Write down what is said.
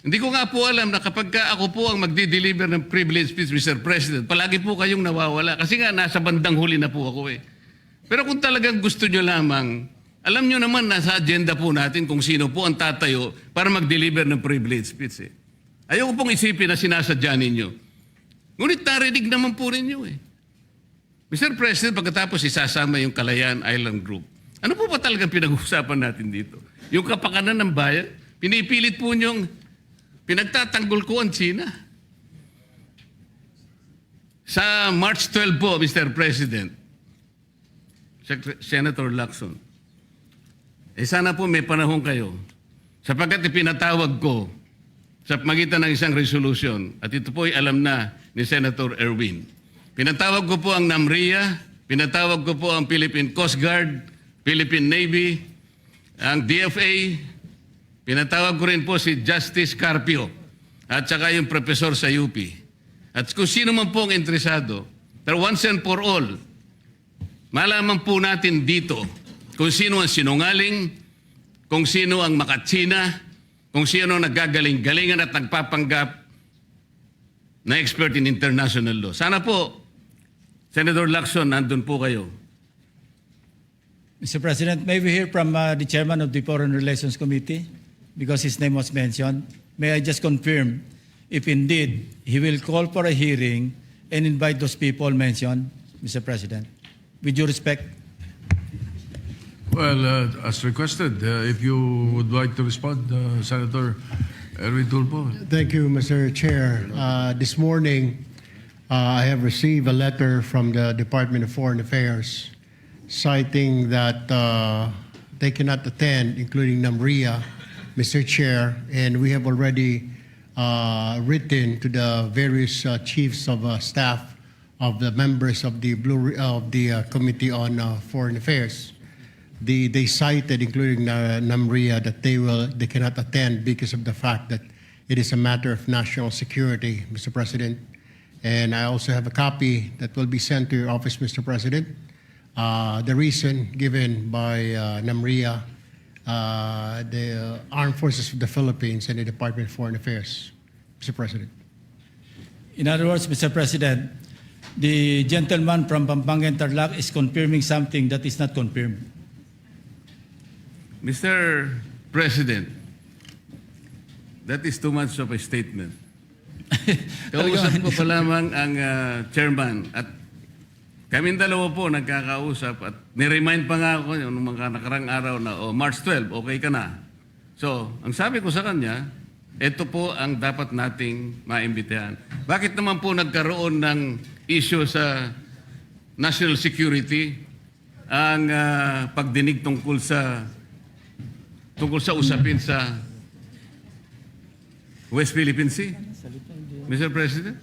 Hindi ko nga po alam na kapag ako po ang magdi-deliver ng privilege speech, Mr. President, palagi po kayong nawawala. Kasi nga, nasa bandang huli na po ako eh. Pero kung talagang gusto nyo lamang, alam nyo naman, nasa agenda po natin kung sino po ang tatayo para mag-deliver ng privilege speech eh. Ayoko pong isipin na sinasadya ninyo. Ngunit narinig naman po ninyo eh. Mr. President, pagkatapos isasama yung Kalayaan Island Group, ano po ba talagang pinag-uusapan natin dito? Yung kapakanan ng bayan, pinipilit po nyong pinagtatanggol ko ang China. Sa March 12 po, Mr. President, Senator Lacson, sana po may panahon kayo sapagkat ipinatawag ko sa magitan ng isang resolution at ito po ay alam na ni Senator Erwin. Pinatawag ko po ang NAMRIA, pinatawag ko po ang Philippine Coast Guard, Philippine Navy, ang DFA, pinatawag ko rin po si Justice Carpio at saka yung professor sa UP. At kung sino man po ang interesado, pero once and for all, malaman po natin dito kung sino ang sinungaling, kung sino ang makatsina, kung sino ang naggagaling-galingan at nagpapanggap na expert in international law. Sana po, Senator Lacson, nandun po kayo. Mr. President, may we hear from the chairman of the Foreign Relations Committee because his name was mentioned. May I just confirm if indeed he will call for a hearing and invite those people mentioned, Mr. President? With due respect. Well, as requested, if you would like to respond, Senator Erwin Tulfo. Thank you, Mr. Chair. This morning, I have received a letter from the Department of Foreign Affairs citing that they cannot attend, including NAMRIA, Mr. Chair, and we have already written to the various chiefs of staff of the members of the Committee on Foreign Affairs. They cited, including NAMRIA, that they cannot attend because of the fact that it is a matter of national security, Mr. President. And I also have a copy that will be sent to your office, Mr. President. The reason given by NAMRIA, the Armed Forces of the Philippines, and the Department of Foreign Affairs, Mr. President. In other words, Mr. President, the gentleman from Pampanga and Tarlac is confirming something that is not confirmed. Mr. President, that is too much of a statement. Kausap ko pa lamang ang chairman at kaming dalawa po nagkakausap at niremind pa nga ako noong mga nakarang araw na March 12, okay ka na. So, ang sabi ko sa kanya, ito po ang dapat nating maimbitahan. Bakit naman po nagkaroon ng issue sa national security ang pagdinig tungkol sa usapin sa West Philippine Sea? Mr. President?